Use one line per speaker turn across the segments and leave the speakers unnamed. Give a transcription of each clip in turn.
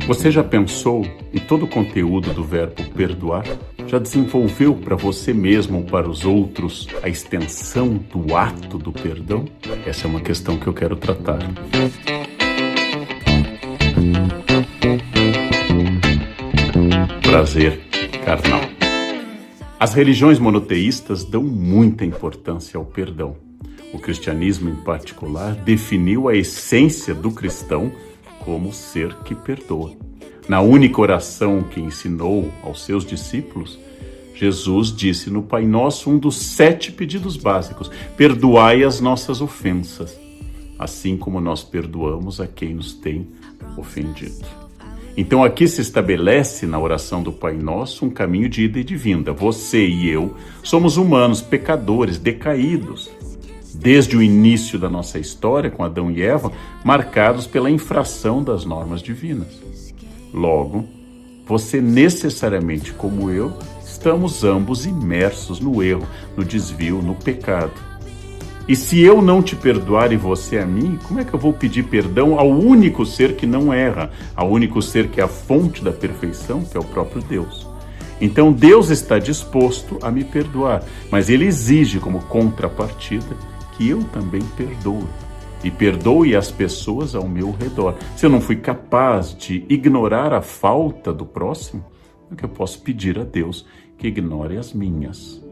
Você já pensou em todo o conteúdo do verbo perdoar? Já desenvolveu para você mesmo ou para os outros a extensão do ato do perdão? Essa é uma questão que eu quero tratar. Prazer carnal. As religiões monoteístas dão muita importância ao perdão. O cristianismo, em particular, definiu a essência do cristão como ser que perdoa. Na única oração que ensinou aos seus discípulos, Jesus disse no Pai Nosso um dos 7 pedidos básicos: perdoai as nossas ofensas, assim como nós perdoamos a quem nos tem ofendido. Então aqui se estabelece na oração do Pai Nosso um caminho de ida e de vinda. Você e eu somos humanos, pecadores, decaídos. Desde o início da nossa história com Adão e Eva, marcados pela infração das normas divinas. Logo, você necessariamente, como eu, estamos ambos imersos no erro, no desvio, no pecado. E se eu não te perdoar e você a mim, como é que eu vou pedir perdão ao único ser que não erra, ao único ser que é a fonte da perfeição, que é o próprio Deus? Então Deus está disposto a me perdoar, mas Ele exige como contrapartida que eu também perdoe. E perdoe as pessoas ao meu redor. Se eu não fui capaz de ignorar a falta do próximo, é que eu posso pedir a Deus que ignore as minhas.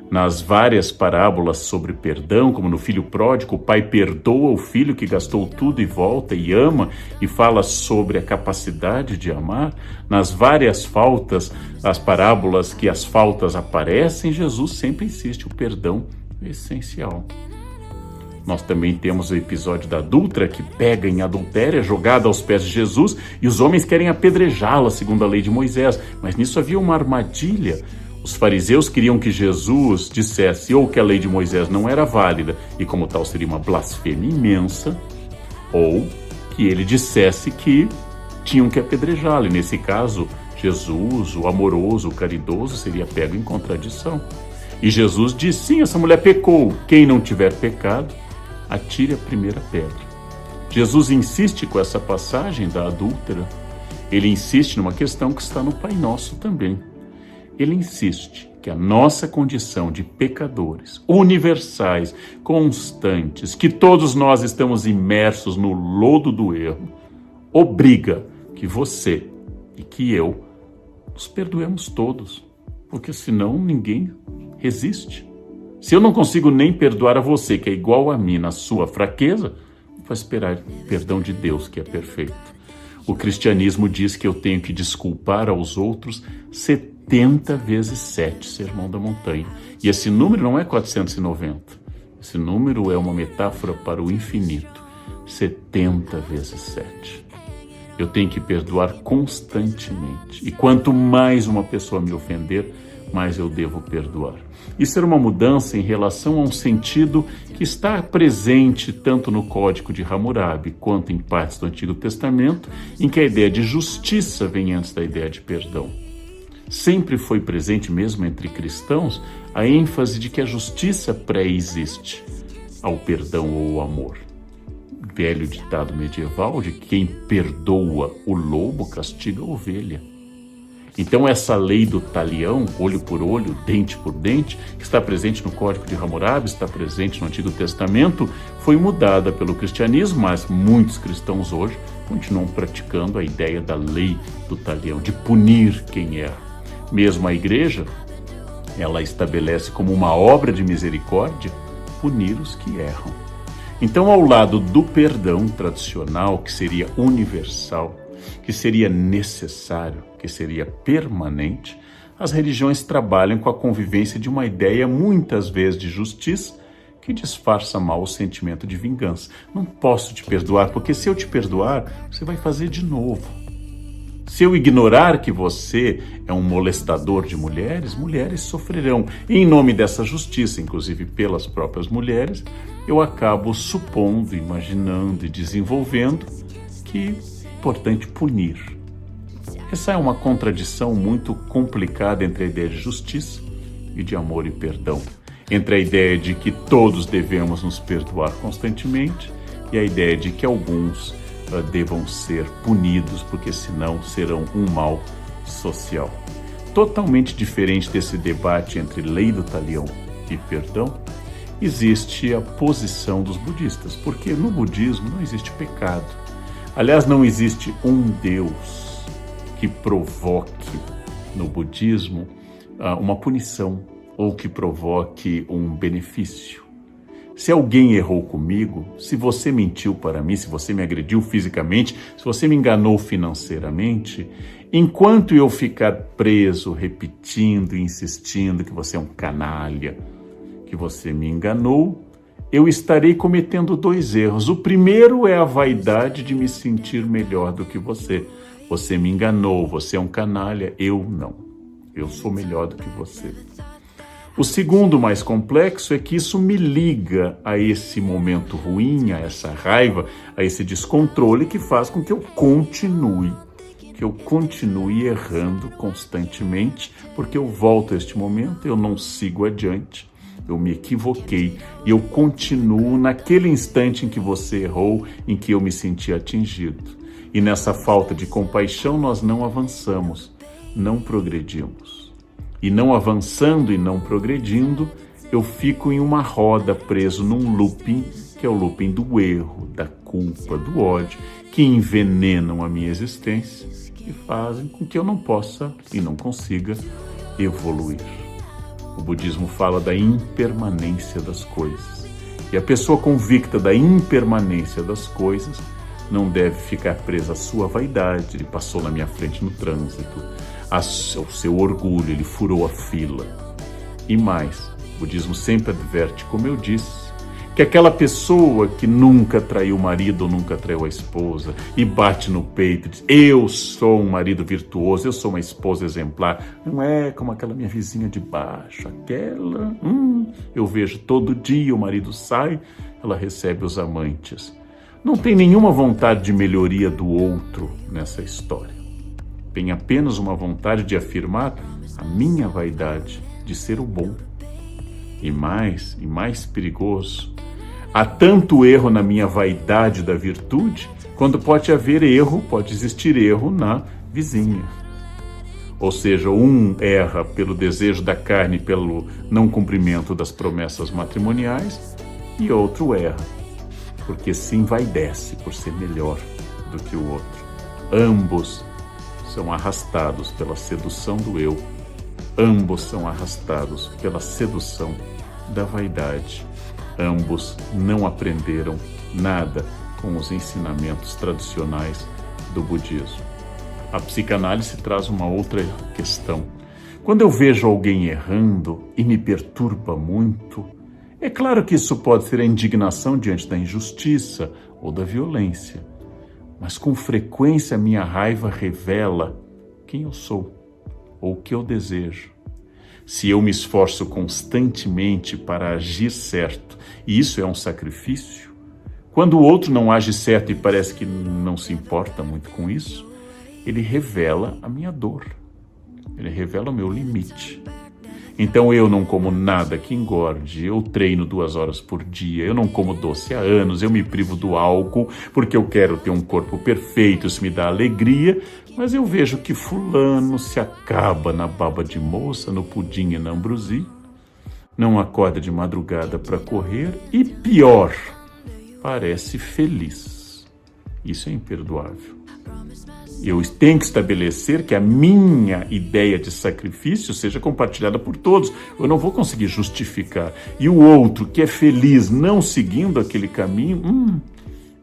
Nas várias parábolas sobre perdão, como no filho pródigo, o pai perdoa o filho que gastou tudo e volta e ama e fala sobre a capacidade de amar. Nas várias faltas, as parábolas que as faltas aparecem, Jesus sempre insiste: o perdão é essencial. Nós também temos o episódio da adúltera que pega em adultério, é jogada aos pés de Jesus e os homens querem apedrejá-la segundo a lei de Moisés. Mas nisso havia uma armadilha. Os fariseus queriam que Jesus dissesse ou que a lei de Moisés não era válida e como tal seria uma blasfêmia imensa, ou que ele dissesse que tinham que apedrejá-la. E nesse caso, Jesus, o amoroso, o caridoso, seria pego em contradição. E Jesus disse: sim, essa mulher pecou. Quem não tiver pecado, atire a primeira pedra. Jesus insiste com essa passagem da adúltera. Ele insiste numa questão que está no Pai Nosso também. Ele insiste que a nossa condição de pecadores, universais, constantes, que todos nós estamos imersos no lodo do erro, obriga que você e que eu nos perdoemos todos, porque senão ninguém resiste. Se eu não consigo nem perdoar a você, que é igual a mim na sua fraqueza, vai esperar perdão de Deus, que é perfeito. O cristianismo diz que eu tenho que desculpar aos outros 70 vezes 7, Sermão da Montanha. E esse número não é 490. Esse número é uma metáfora para o infinito. 70 vezes 7. Eu tenho que perdoar constantemente. E quanto mais uma pessoa me ofender, mais eu devo perdoar. Isso era uma mudança em relação a um sentido que está presente tanto no Código de Hammurabi quanto em partes do Antigo Testamento, em que a ideia de justiça vem antes da ideia de perdão. Sempre foi presente, mesmo entre cristãos, a ênfase de que a justiça pré-existe ao perdão ou ao amor. Velho ditado medieval de que quem perdoa o lobo castiga a ovelha. Então essa lei do talião, olho por olho, dente por dente, que está presente no Código de Hammurabi, está presente no Antigo Testamento, foi mudada pelo cristianismo, mas muitos cristãos hoje continuam praticando a ideia da lei do talião, de punir quem erra. Mesmo a igreja, ela estabelece como uma obra de misericórdia punir os que erram. Então, ao lado do perdão tradicional, que seria universal, que seria necessário, que seria permanente, as religiões trabalham com a convivência de uma ideia, muitas vezes, de justiça, que disfarça mal o sentimento de vingança. Não posso te perdoar, porque se eu te perdoar, você vai fazer de novo. Se eu ignorar que você é um molestador de mulheres, mulheres sofrerão. E em nome dessa justiça, inclusive pelas próprias mulheres, eu acabo supondo, imaginando e desenvolvendo que é importante punir. Essa é uma contradição muito complicada entre a ideia de justiça e de amor e perdão. Entre a ideia de que todos devemos nos perdoar constantemente e a ideia de que alguns devam ser punidos, porque senão serão um mal social. Totalmente diferente desse debate entre lei do talião e perdão, existe a posição dos budistas, porque no budismo não existe pecado. Aliás, não existe um Deus que provoque no budismo uma punição ou que provoque um benefício. Se alguém errou comigo, se você mentiu para mim, se você me agrediu fisicamente, se você me enganou financeiramente, enquanto eu ficar preso, repetindo e insistindo que você é um canalha, que você me enganou, eu estarei cometendo 2 erros. O primeiro é a vaidade de me sentir melhor do que você. Você me enganou, você é um canalha, eu não. Eu sou melhor do que você. O segundo, mais complexo, é que isso me liga a esse momento ruim, a essa raiva, a esse descontrole que faz com que eu continue errando constantemente, porque eu volto a este momento, eu não sigo adiante. Eu me equivoquei e eu continuo naquele instante em que você errou, em que eu me senti atingido. E nessa falta de compaixão nós não avançamos, não progredimos. E não avançando e não progredindo, eu fico em uma roda preso num looping, que é o looping do erro, da culpa, do ódio, que envenenam a minha existência e fazem com que eu não possa e não consiga evoluir. O budismo fala da impermanência das coisas. E a pessoa convicta da impermanência das coisas não deve ficar presa à sua vaidade. Ele passou na minha frente no trânsito, ao seu orgulho, ele furou a fila. E mais, o budismo sempre adverte, como eu disse, que aquela pessoa que nunca traiu o marido ou nunca traiu a esposa e bate no peito e diz: eu sou um marido virtuoso, eu sou uma esposa exemplar, não é como aquela minha vizinha de baixo, aquela, eu vejo todo dia, o marido sai, ela recebe os amantes. Não tem nenhuma vontade de melhoria do outro nessa história. Tem apenas uma vontade de afirmar a minha vaidade de ser o bom. E mais perigoso, há tanto erro na minha vaidade da virtude, quando pode existir erro na vizinha. Ou seja, um erra pelo desejo da carne, pelo não cumprimento das promessas matrimoniais, e outro erra porque se envaidece por ser melhor do que o outro. Ambos são arrastados pela sedução do eu. Ambos são arrastados pela sedução da vaidade. Ambos não aprenderam nada com os ensinamentos tradicionais do budismo. A psicanálise traz uma outra questão. Quando eu vejo alguém errando e me perturba muito, é claro que isso pode ser a indignação diante da injustiça ou da violência, mas com frequência a minha raiva revela quem eu sou ou o que eu desejo. Se eu me esforço constantemente para agir certo, e isso é um sacrifício, quando o outro não age certo e parece que não se importa muito com isso, ele revela a minha dor, ele revela o meu limite. Então eu não como nada que engorde, eu treino 2 horas por dia, eu não como doce há anos, eu me privo do álcool porque eu quero ter um corpo perfeito, isso me dá alegria, mas eu vejo que fulano se acaba na baba de moça, no pudim e na ambrosia, não acorda de madrugada para correr e pior, parece feliz. Isso é imperdoável. Eu tenho que estabelecer que a minha ideia de sacrifício seja compartilhada por todos. Eu não vou conseguir justificar. E o outro que é feliz não seguindo aquele caminho,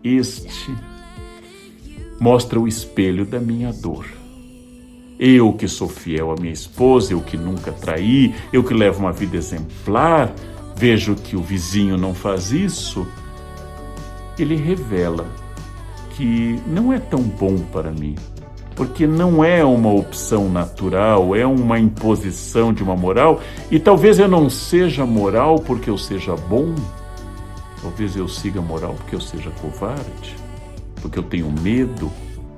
este mostra o espelho da minha dor. Eu que sou fiel à minha esposa, eu que nunca traí, eu que levo uma vida exemplar, vejo que o vizinho não faz isso, ele revela que não é tão bom para mim, porque não é uma opção natural, é uma imposição de uma moral, e talvez eu não seja moral porque eu seja bom, talvez eu siga moral porque eu seja covarde, porque eu tenho medo,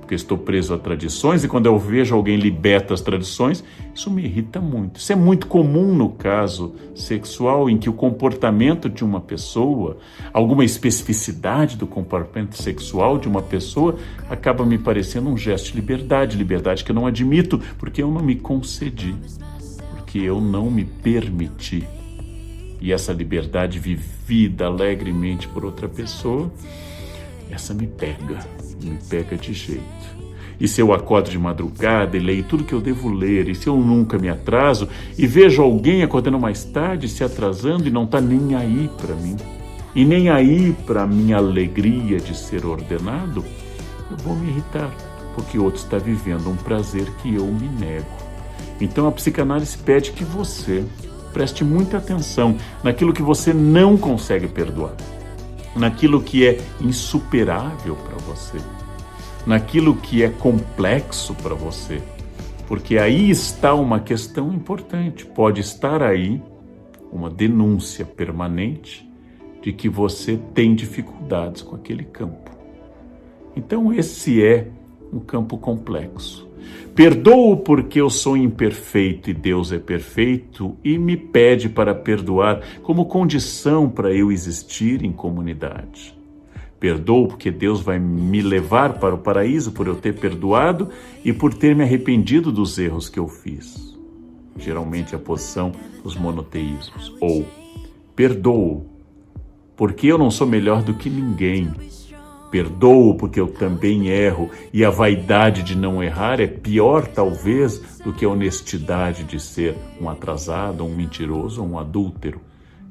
porque estou preso a tradições, e quando eu vejo alguém liberta as tradições, isso me irrita muito. Isso é muito comum no caso sexual, em que o comportamento de uma pessoa, alguma especificidade do comportamento sexual de uma pessoa, acaba me parecendo um gesto de liberdade, liberdade que eu não admito, porque eu não me concedi, porque eu não me permiti. E essa liberdade vivida alegremente por outra pessoa, essa me pega de jeito. E se eu acordo de madrugada e leio tudo que eu devo ler, e se eu nunca me atraso, e vejo alguém acordando mais tarde, se atrasando e não está nem aí para mim, e nem aí para a minha alegria de ser ordenado, eu vou me irritar, porque outro está vivendo um prazer que eu me nego. Então a psicanálise pede que você preste muita atenção naquilo que você não consegue perdoar, naquilo que é insuperável para você, naquilo que é complexo para você, porque aí está uma questão importante. Pode estar aí uma denúncia permanente de que você tem dificuldades com aquele campo. Então esse é um campo complexo. Perdoo porque eu sou imperfeito e Deus é perfeito, e me pede para perdoar como condição para eu existir em comunidade. Perdoo porque Deus vai me levar para o paraíso por eu ter perdoado e por ter me arrependido dos erros que eu fiz. Geralmente a posição dos monoteísmos. Ou perdoo porque eu não sou melhor do que ninguém. Perdoo porque eu também erro, e a vaidade de não errar é pior, talvez, do que a honestidade de ser um atrasado, um mentiroso, um adúltero.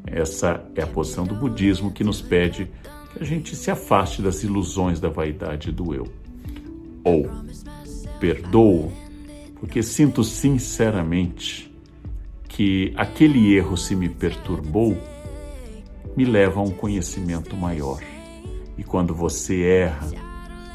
Essa é a posição do budismo, que nos pede que a gente se afaste das ilusões da vaidade do eu. Ou perdoo porque sinto sinceramente que aquele erro, se me perturbou, me leva a um conhecimento maior. E quando você erra,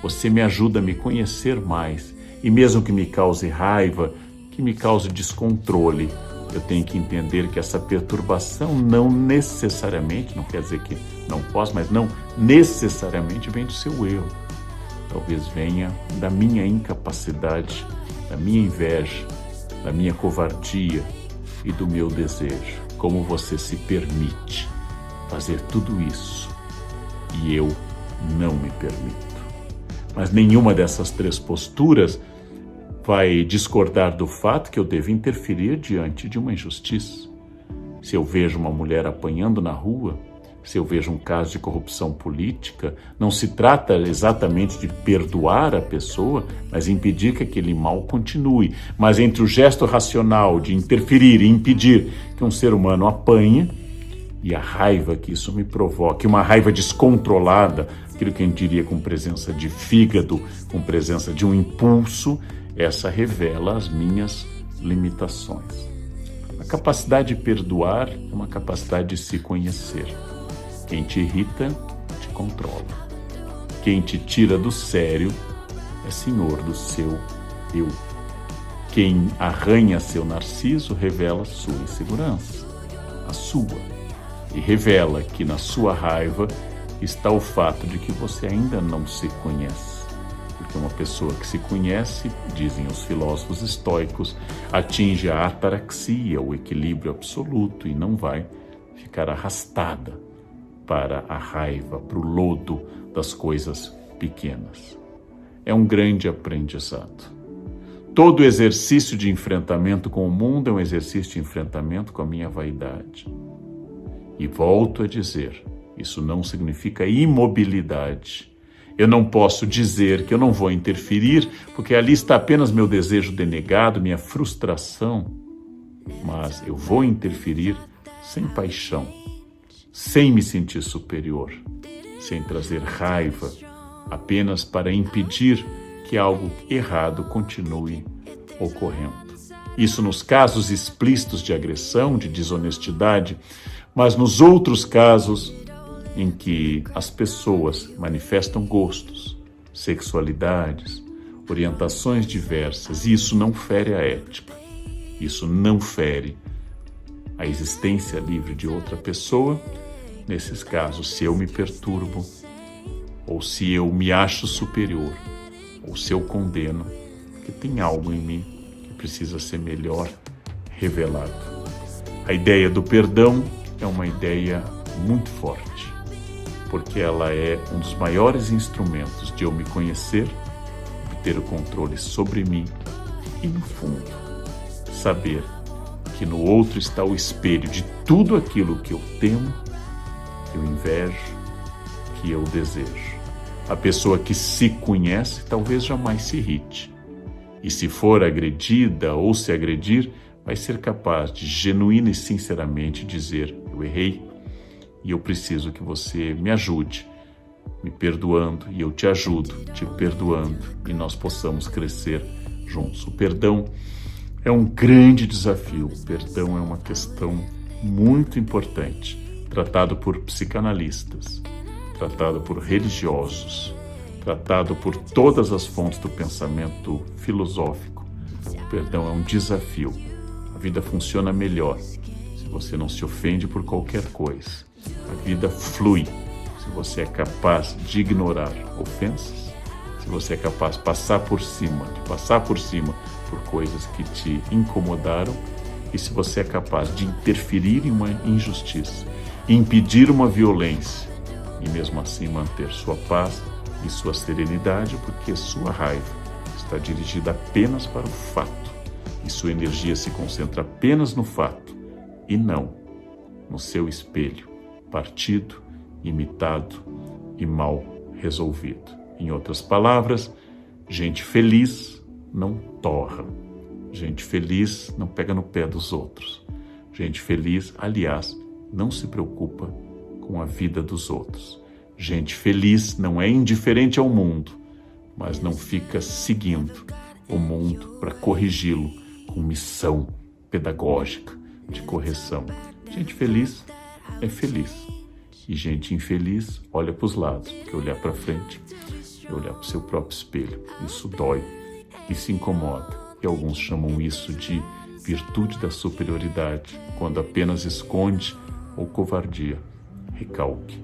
você me ajuda a me conhecer mais. E mesmo que me cause raiva, que me cause descontrole, eu tenho que entender que essa perturbação não necessariamente, não quer dizer que não posso, mas não necessariamente vem do seu erro. Talvez venha da minha incapacidade, da minha inveja, da minha covardia e do meu desejo. Como você se permite fazer tudo isso e eu não me permito. Mas nenhuma dessas três posturas vai discordar do fato que eu devo interferir diante de uma injustiça. Se eu vejo uma mulher apanhando na rua, se eu vejo um caso de corrupção política, não se trata exatamente de perdoar a pessoa, mas impedir que aquele mal continue. Mas entre o gesto racional de interferir e impedir que um ser humano apanhe e a raiva que isso me provoca, uma raiva descontrolada, aquilo que a gente diria com presença de fígado, com presença de um impulso, essa revela as minhas limitações. A capacidade de perdoar é uma capacidade de se conhecer. Quem te irrita, te controla. Quem te tira do sério é senhor do seu eu. Quem arranha seu narciso revela sua insegurança, a sua, e revela que na sua raiva está o fato de que você ainda não se conhece. Porque uma pessoa que se conhece, dizem os filósofos estoicos, atinge a ataraxia, o equilíbrio absoluto, e não vai ficar arrastada para a raiva, para o lodo das coisas pequenas. É um grande aprendizado. Todo exercício de enfrentamento com o mundo é um exercício de enfrentamento com a minha vaidade. E volto a dizer, isso não significa imobilidade. Eu não posso dizer que eu não vou interferir, porque ali está apenas meu desejo denegado, minha frustração. Mas eu vou interferir sem paixão, sem me sentir superior, sem trazer raiva, apenas para impedir que algo errado continue ocorrendo. Isso nos casos explícitos de agressão, de desonestidade, mas nos outros casos em que as pessoas manifestam gostos, sexualidades, orientações diversas, e isso não fere a ética, isso não fere a existência livre de outra pessoa. Nesses casos, se eu me perturbo ou se eu me acho superior, ou se eu condeno, porque tem algo em mim que precisa ser melhor revelado. A ideia do perdão é uma ideia muito forte, porque ela é um dos maiores instrumentos de eu me conhecer, de ter o controle sobre mim e, no fundo, saber que no outro está o espelho de tudo aquilo que eu temo, que eu invejo, que eu desejo. A pessoa que se conhece talvez jamais se irrite. E se for agredida ou se agredir, vai ser capaz de genuína e sinceramente dizer: eu errei e eu preciso que você me ajude, me perdoando, e eu te ajudo, te perdoando, e nós possamos crescer juntos. O perdão é um grande desafio. O perdão é uma questão muito importante, tratado por psicanalistas, tratado por religiosos, tratado por todas as fontes do pensamento filosófico. O perdão é um desafio. A vida funciona melhor se você não se ofende por qualquer coisa. A vida flui se você é capaz de ignorar ofensas, se você é capaz de passar por cima por coisas que te incomodaram, e se você é capaz de interferir em uma injustiça, impedir uma violência, e mesmo assim manter sua paz e sua serenidade, porque sua raiva está dirigida apenas para o fato, e sua energia se concentra apenas no fato, e não no seu espelho, partido, imitado e mal resolvido. Em outras palavras, gente feliz não torra. Gente feliz não pega no pé dos outros. Gente feliz, aliás, não se preocupa com a vida dos outros. Gente feliz não é indiferente ao mundo, mas não fica seguindo o mundo para corrigi-lo com missão pedagógica de correção. Gente feliz é feliz. E gente infeliz olha para os lados, porque olhar para frente é olhar para o seu próprio espelho. Isso dói, isso incomoda. E alguns chamam isso de virtude da superioridade, quando apenas esconde ou covardia, recalque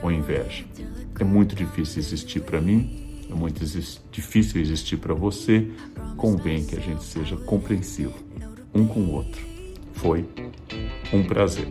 ou inveja. É muito difícil existir para mim, é muito difícil existir para você. Convém que a gente seja compreensivo um com o outro. Foi um prazer.